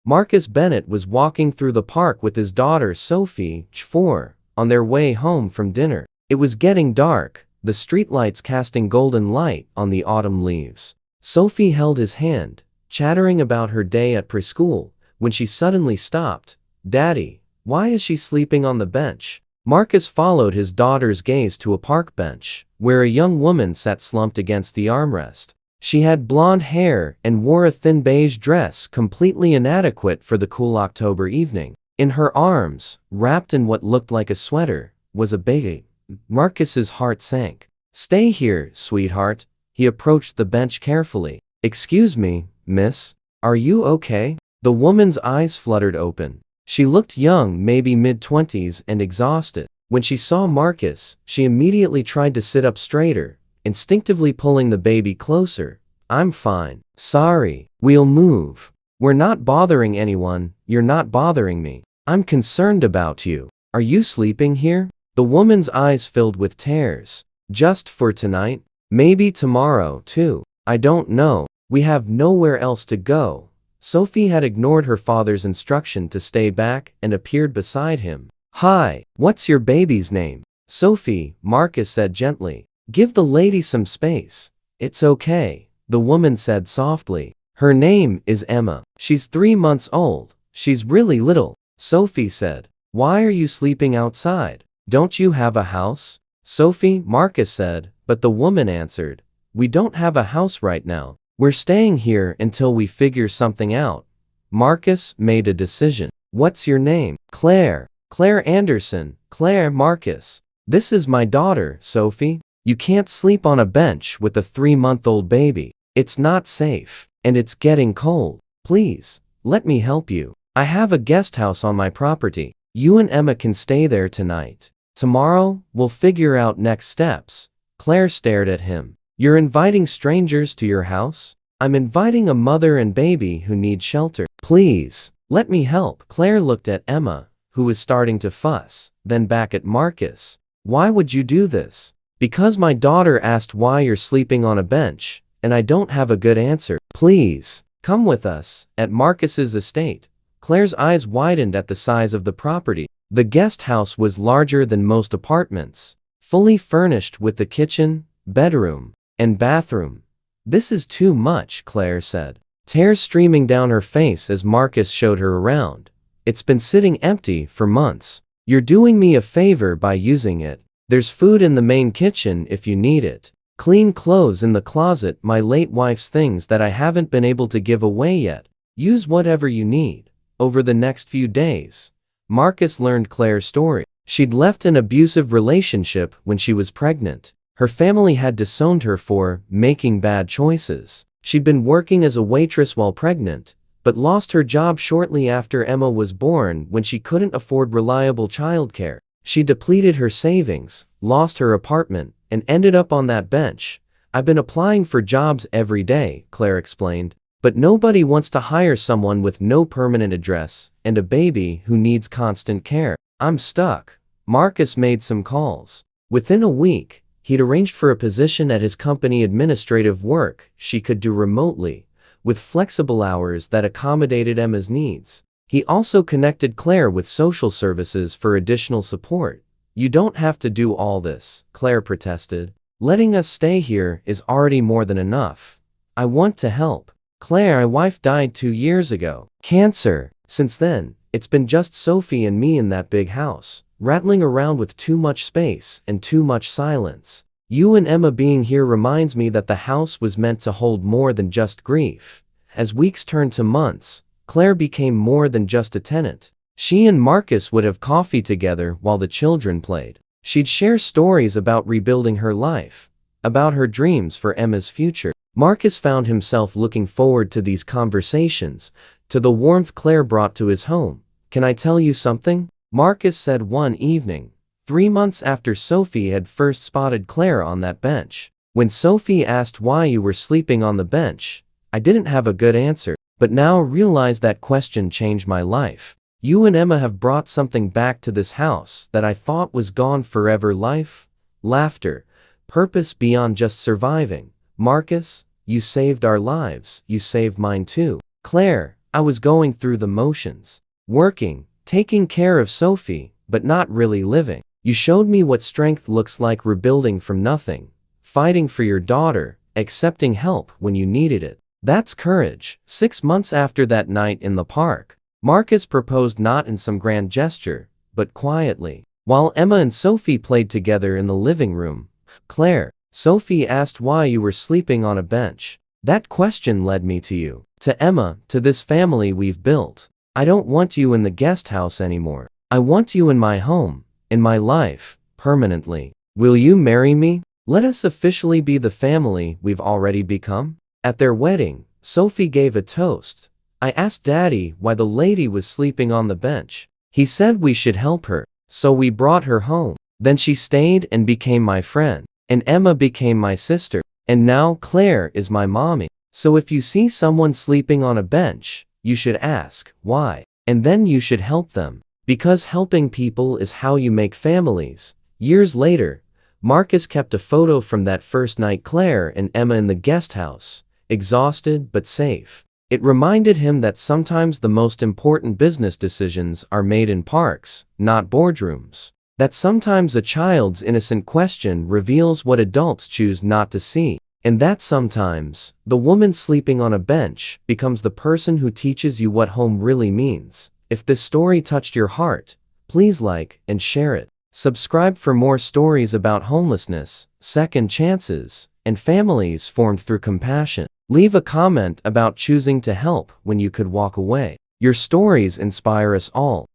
Marcus Bennett was walking through the park with his daughter Sophie, 4, on their way home from dinner. It was getting dark, the streetlights casting golden light on the autumn leaves. Sophie held his hand, chattering about her day at preschool, when she suddenly stopped. "Daddy, why is she sleeping on the bench?" Marcus followed his daughter's gaze to a park bench, where a young woman sat slumped against the armrest. She had blonde hair and wore a thin beige dress completely inadequate for the cool October evening. In her arms, wrapped in what looked like a sweater, was a baby. Marcus's heart sank. "Stay here, sweetheart." He approached the bench carefully. "Excuse me, miss, are you okay?" The woman's eyes fluttered open. She looked young, maybe mid-20s, and exhausted. When she saw Marcus, she immediately tried to sit up straighter, instinctively pulling the baby closer. "I'm fine. Sorry. We'll move. We're not bothering anyone, you're not bothering me. I'm concerned about you. Are you sleeping here?" The woman's eyes filled with tears. "Just for tonight? Maybe tomorrow, too. I don't know. We have nowhere else to go." Sophie had ignored her father's instruction to stay back and appeared beside him. "Hi, what's your baby's name?" "Sophie," Marcus said gently. "Give the lady some space." "It's okay," the woman said softly. "Her name is Emma. She's 3 months old. She's really little." Sophie said. "Why are you sleeping outside? Don't you have a house?" "Sophie," Marcus said, but the woman answered. "We don't have a house right now. We're staying here until we figure something out." Marcus made a decision. "What's your name?" "Claire." "Claire Anderson." "Claire." "Marcus. This is my daughter, Sophie. You can't sleep on a bench with a 3-month-old baby. It's not safe. And it's getting cold. Please, let me help you. I have a guest house on my property. You and Emma can stay there tonight. Tomorrow, we'll figure out next steps." Claire stared at him. "You're inviting strangers to your house?" "I'm inviting a mother and baby who need shelter. Please, let me help." Claire looked at Emma, who was starting to fuss, then back at Marcus. "Why would you do this?" "Because my daughter asked why you're sleeping on a bench, and I don't have a good answer. Please, come with us." At Marcus's estate, Claire's eyes widened at the size of the property. The guest house was larger than most apartments, fully furnished with the kitchen, bedroom, and bathroom. "This is too much," Claire said, tears streaming down her face as Marcus showed her around. "It's been sitting empty for months. You're doing me a favor by using it. There's food in the main kitchen if you need it. Clean clothes in the closet, my late wife's things that I haven't been able to give away yet. Use whatever you need." Over the next few days, Marcus learned Claire's story. She'd left an abusive relationship when she was pregnant. Her family had disowned her for making bad choices. She'd been working as a waitress while pregnant, but lost her job shortly after Emma was born when she couldn't afford reliable childcare. She depleted her savings, lost her apartment, and ended up on that bench. "I've been applying for jobs every day," Claire explained, "but nobody wants to hire someone with no permanent address and a baby who needs constant care. I'm stuck." Marcus made some calls. Within a week, he'd arranged for a position at his company, administrative work she could do remotely, with flexible hours that accommodated Emma's needs. He also connected Claire with social services for additional support. "You don't have to do all this," Claire protested. "Letting us stay here is already more than enough. I want to help." "Claire, my wife died 2 years ago. Cancer. Since then, it's been just Sophie and me in that big house, rattling around with too much space and too much silence. You and Emma being here reminds me that the house was meant to hold more than just grief." As weeks turned to months, Claire became more than just a tenant. She and Marcus would have coffee together while the children played. She'd share stories about rebuilding her life, about her dreams for Emma's future. Marcus found himself looking forward to these conversations, to the warmth Claire brought to his home. "Can I tell you something?" Marcus said one evening, 3 months after Sophie had first spotted Claire on that bench. "When Sophie asked why you were sleeping on the bench, I didn't have a good answer, but now realize that question changed my life. You and Emma have brought something back to this house that I thought was gone forever. Life, laughter, purpose beyond just surviving. Marcus, you saved our lives, you saved mine too." "Claire, I was going through the motions. Working, taking care of Sophie, but not really living. You showed me what strength looks like, rebuilding from nothing, fighting for your daughter, accepting help when you needed it. That's courage. 6 months after that night in the park, Marcus proposed, not in some grand gesture, but quietly. While Emma and Sophie played together in the living room, Claire, Sophie asked why you were sleeping on a bench. That question led me to you, to Emma, to this family we've built. I don't want you in the guest house anymore. I want you in my home, in my life, permanently. Will you marry me? Let us officially be the family we've already become. At their wedding, Sophie gave a toast. I asked Daddy why the lady was sleeping on the bench. He said we should help her, so we brought her home. Then she stayed and became my friend, and Emma became my sister, and now Claire is my mommy. So if you see someone sleeping on a bench, you should ask why, and then you should help them, because helping people is how you make families. Years later, Marcus kept a photo from that first night, Claire and Emma in the guest house, exhausted but safe. It reminded him that sometimes the most important business decisions are made in parks, not boardrooms. That sometimes a child's innocent question reveals what adults choose not to see. And that sometimes, the woman sleeping on a bench becomes the person who teaches you what home really means. If this story touched your heart, please like and share it. Subscribe for more stories about homelessness, second chances, and families formed through compassion. Leave a comment about choosing to help when you could walk away. Your stories inspire us all.